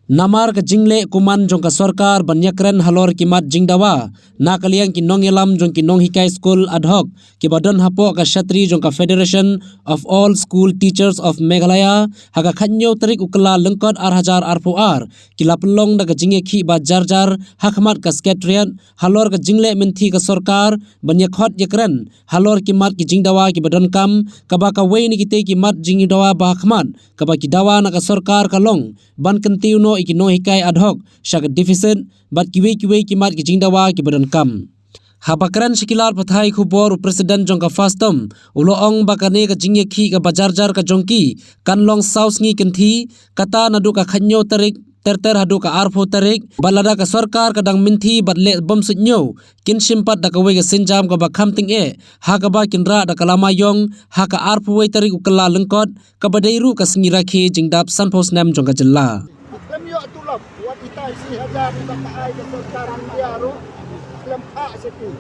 Namar ke jingle kuman jong ka sarkar banyakren halor kimat jingdawa na kaliang ki nong elam jong ki nong hikai school ad hoc ki badon hapo ka shatri jong ka Federation of All School Teachers of Meghalaya haga khanyo tarik ukla lengkot ar ki lapelong da ka jinge khi ba jar hakmat ka skatrian halor ka jingle menti ka sarkar banyakhot yakren halor kimat ki jingdawa ki badon kam kaba ka weini ki te ki mat jingdawa ba hakmat kaba ki dawa na ka sarkar kalong ban kentiu no ikino hikai ad hoc syak deficit bat kiwe kimat ki jingdawa ki badan kam habakran shikilar pathai khubor president jongka fastom ulo ong bakane ka jingye khi ka bajar ka jongki kanlong saus ngi kenthi kata nadu ka khanyo tarik ter hadu ka arpho tarik balada ka sarkar kadang minthi batle bom sunyo kin simpat da ka we ka sinjam ka bakham ting e ha ka ba kinra da kalama yong ha ka arpho we tarik ukala lengkot ka badairu ka singira khi jingdap sanpos nam jongka jella Kami tulap buat kita isi hajar kita pakai ke sekarang dia ru lempak seki.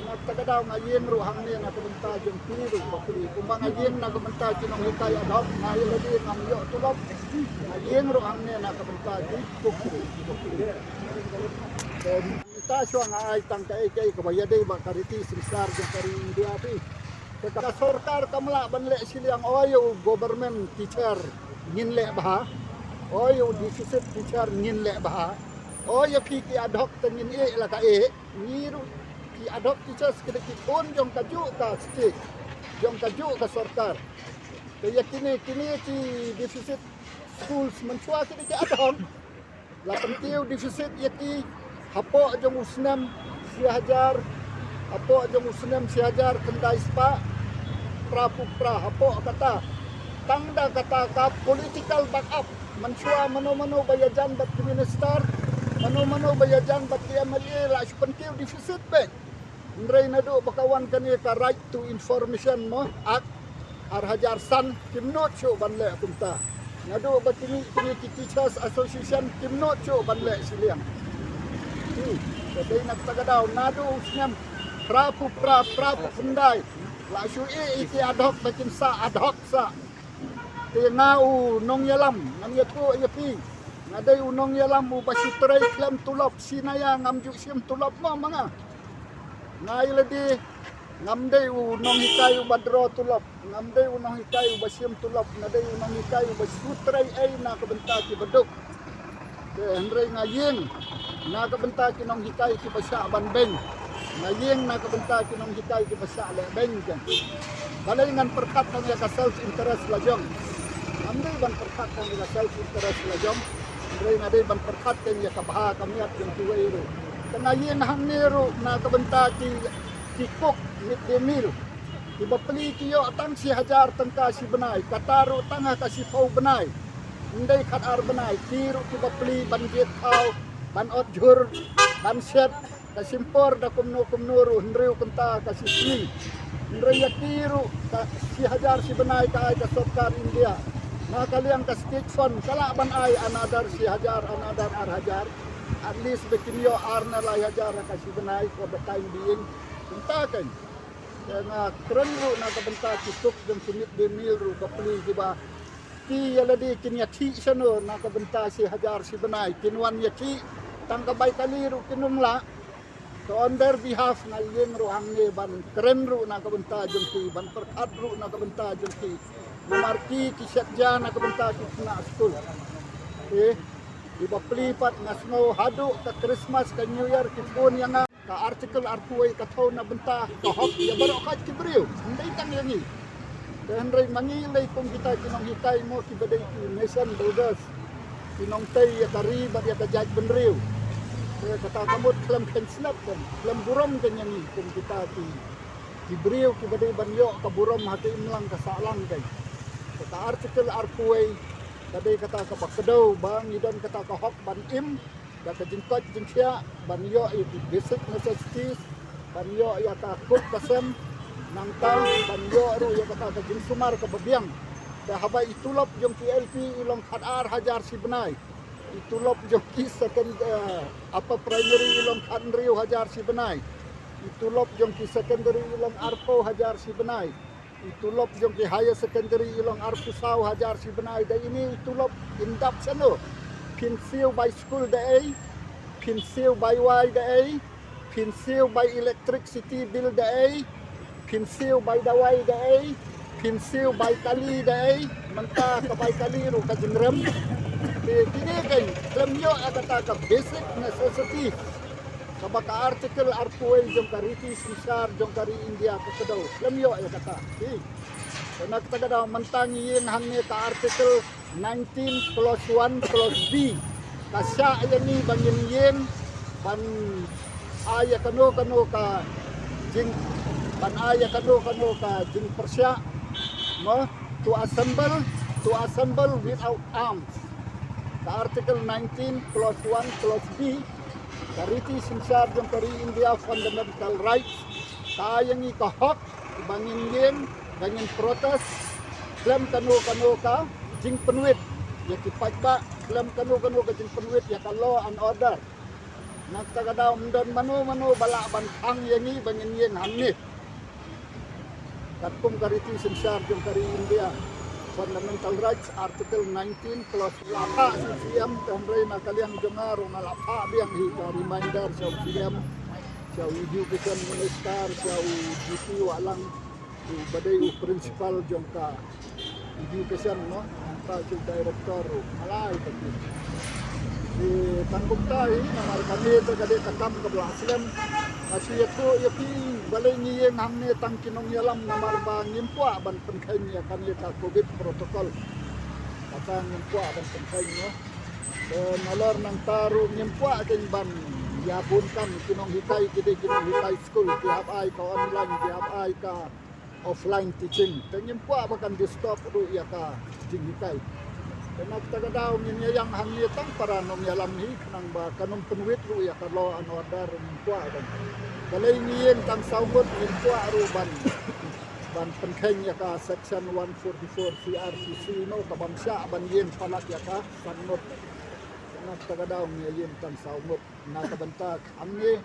Nak tagadaw ngayen ru hang ni nak benta jeng piru bakri kumbang ngayen nak benta jinong hikai adop ngayen lagi ngamyo tulap ngayen ru hang ni nak benta di bukri. Kita suang ai tang kai kai ke bayade bakariti sebesar jeng kari dia pi. Ka sarkar kamla banle siliang oyo government teacher ngin le bah oh you deficit teacher ngin le bah oh ya pi ki ad hoc tengin e la ka e niru ki ad hoc teachers kede ki on jong ka ju ka stick jong ka ju ka sarkar kaya kini ki deficit schools menchua kede ki ad hoc la pentiu deficit yaki hapo jong usnam si hajar hapo jong usnam si hajar kendai spa pra hapo kata tangda kata ka political backup mensua mano bayajan bat minister mano bayajan bat MLA la pentiu deficit bank ndrei nado bakawan kani ka right to information mo act ar hajar san kimnot show banle kumta nado batini teachers association kimnot show banle siliang jadi nak tagadaw nado usnyam prapu pendai la shu iki ad hoc bakin sa ad hoc sa ngau nong yalam ngam yato yapi ngadai unong yalam u basitrai klam tulop sinaya ngamju sim tulop ma manga ngai ledi ngamdai u nong hikai u badro tulop ngamdai u nong hikai u basim tulop ngadai u nong hikai u basutrai ai na ka benta ki beduk de hendrai ngayeng na ka benta ki nong hikai ki basa ban beng ngayeng na ka benta ki nong hikai ki basa le beng kan balai ngan perkat nang ya ka self interest lajong amdai ban perkat kan dengan self interest la jom ndrei ngadai ban perkat kan ya kabha kamiat yang tuai ru tengayin hang niru na kabenta ki kok mit demil di bapeli ki yo tang si hajar tangka si benai kataru tangah kasi fau benai ndai khat ar benai kiru ki bapeli ban jet kau ban odjur ban set kasimpor da kumno ru ndrei kenta kasi sini ndrei ya kiru si hajar si benai ka ai ka sarkar India na kaliang ka state fund kala ban ai another si hajar another ar hajar at least bekinyo ar na lai hajar ka si benai for the time being bentakan na keren ru na ka benta tutup dan sunit demil ru bapli giba ki yaladi kinya thi sano na ka benta si hajar si benai kinwan ya ki tang ka bai kali ru kinumla so on their behalf na yen ru hangne ban keren ru na ka benta jengki ban perkat ru na ka benta jengki Marti kisat jana kabenta kisna school. Di bapelipat ngasno hadu ke Christmas ke New Year ki pun yang ka artikel arpuai ka thau na benta ka hok ya baro ka kibriu. Ndai tang yangi. Dan rai mangilai kong kita kinong hikai mo ki badai ki nation builders. Kinong tay ya kari bad ya ka jaj benriu. Kata kamut klam penslap kan. Klam burom kan yangi kong kita ki kibriu ki badai banyo ka burom hati imlang ka salang kai. Kata artikel arpuai kadai kata ka bakdau bang idan kata ka hok ban im da ka jingkot jingsia ban yo itu basic necessities ban yo ya ka kut kasem nang ta ban yo ru ya kata ka jing sumar ka babiang da haba itulop jong PLP ilong khat ar hajar si benai itulop jong ki second apa primary ilong khat riu hajar si benai itulop jong ki secondary ilong arpo hajar si benai itulop jong ki higher secondary ilong arpusau hajar si benai da ini itulop indap sano Pinsil by school day, pinsil by Y day, pinsil by electricity bill day, pinsil by dawai day, pinsil by kali day, menta ka by kali ru ka jengrem. Kini kan lemyo agata ka basic necessity. Kabaka artikel arkuel jong kariti sisar jong kari India ka kedaw. Lemyo ya kata. Karena kita kada mentangiin hangnya ka artikel 19 plus 1 plus B. Kasya yani bangin yin ban aya kano ka jing ban aya kano ka jing persya no to assemble without arms. Ka artikel 19 plus 1 plus B kariti sinsar jong kari India fundamental rights kayangi ka hak bangin yin bangin protes klaim kano ka jing penuit ya kipat ba klaim kano ka jing penuit ya ka law and order nak tagadaw mdon mano bala bantang yangi bangin yin hamni katkum kariti sinsar jong kari India fundamental rights article 19 plus lapa CCM tamray na kaliang jongar o nalapa biyang hika reminder sa CCM sa education minister sa GP walang badai principal jong ka education no anta sa director malay pati di tangkong tayo namar kami ito kadi kakam kablaslam asyik ko yapi balay ngiyeng hamne tang kinong yalam namar ba ngimpwa ban penkanya kami ka covid protocol kata ngimpwa ban penkanya nalor nang taru ngimpwa ken ban yabun kam kinong hikay kidi kinong hikay school tiap ay ka online tiap ay ka offline teaching ngimpwa bakan di stop ru ya ka jing hikay kena kita daw yang hangyetang para nong yalam hi nang ba kanong penuit ru ya ka law and order ngimpwa dan balay ngiyeng tang saumot ngimpwa ru ban penkeng ya ka section 144 CRCC no kabangsa ban yen palak ya ka sanot kena kita daw ngiyeng tang saumot na kabantak amni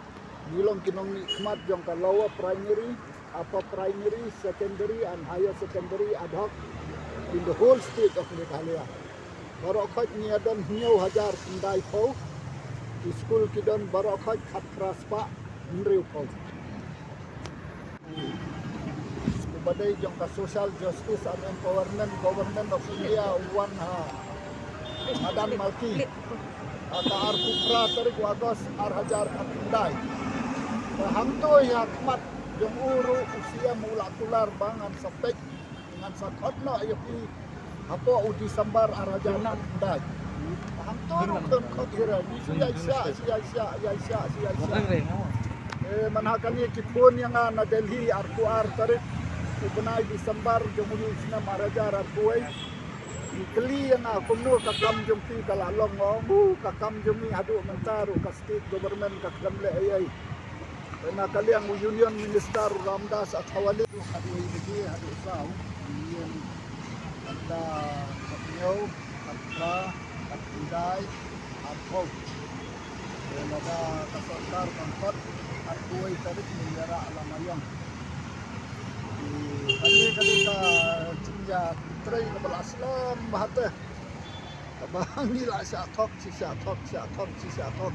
nilong kinong nikmat jong ka lower primary upper primary secondary and higher secondary ad hoc in the whole state of Meghalaya. Barokhat niadon hiyaw hajar pinday po. School kidon barokhat khat kraspa nriw po. Badai jong ka social justice and empowerment government of India one Madam Malki. Aka arpupra tarik wagos hajar khat pinday. Hangto ya kmat jong uru usia mula tular bangan sepek dengan sakotno ayopi apo udi sambar arajana dai hangto don khotira siya manhakani kipun yang na Delhi arkuar tarik ubnai di sambar jomuli sina marajar arkuai ikli yang kumno kakam jompi kalalong ngomu kakam jomi hadu mentaru ka state government kakam le ai na kaliang union minister Ramdas Athawali hadu ini hadu sau union ada kapio kapra kapidai apau dan ada kasarkar kangkot akuai tarik menjara alamayang kali ka cinja tray na balaslam bahate kabangi la siya tok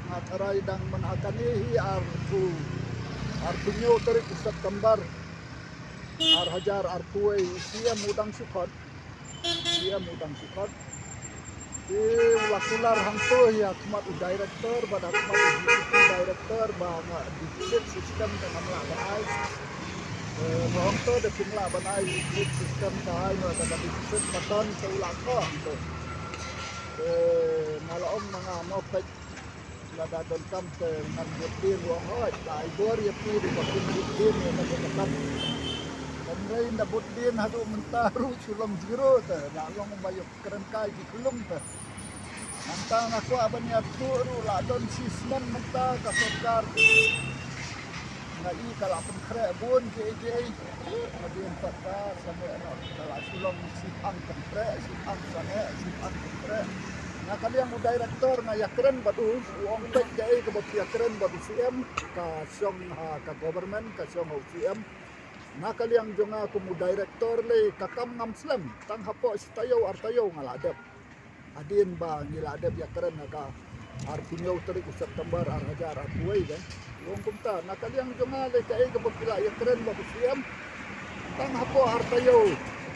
ngataray dang manhakanihi arpunyo tarik September hajar arkuai siya mudang sukot di lakular hangto ya kumat director pada kumat director banga district system dengan labanai hangto de pingla banai district system kai no ada district paton seulang ko hangto malaom mga mopek lada don kam ke ngan butin wong hoi dai bor ya pi di butin ya na Kamray na butin hadu mentaru sulong zero ta lalong bayok keren kai di kulum ta nantang aku abanya turu la don sisman menta ka sokar ngai kala pun kre bun ke madin pata sampai ana kala sulong sipang kre sipang kre na kaliang director na yakren badu wong pek jai ke bot yakren badu CM ka song ka government ka song CM na kaliang jonga kumu director le kakam ngam slam tang hapo sitayo artayo ngaladep adin ba ngila ada biya keren naka arpunyo tarik September hajar arpuai kan wong kumta nakaliang jongale kai ke pila ya keren ba kusiam tang hapo hartayo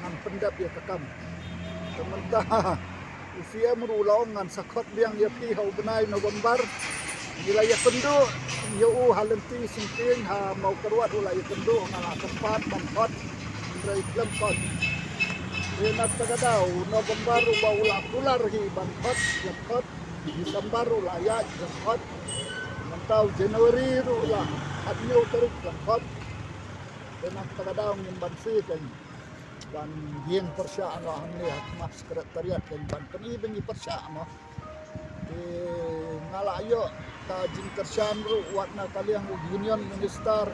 ngan pendap ya kakam sementara usia merulongan sakot biang ya pi hau benai November gila ya pendu ya halenti singking ha mau keruat ulah ya pendu ngala tempat tempat dari lempot Renat tagadau November uba ulah pular hi bangkot lempot Desember ulah ya lempot mentau Januari ulah hadnyo tarik lempot Renat tagadau ngin bansi kan ban yang persya ano hamne mas sekretariat kan ban kami bengi persya ano ngala ayo ka jing tersyam ru watna kaliang union minister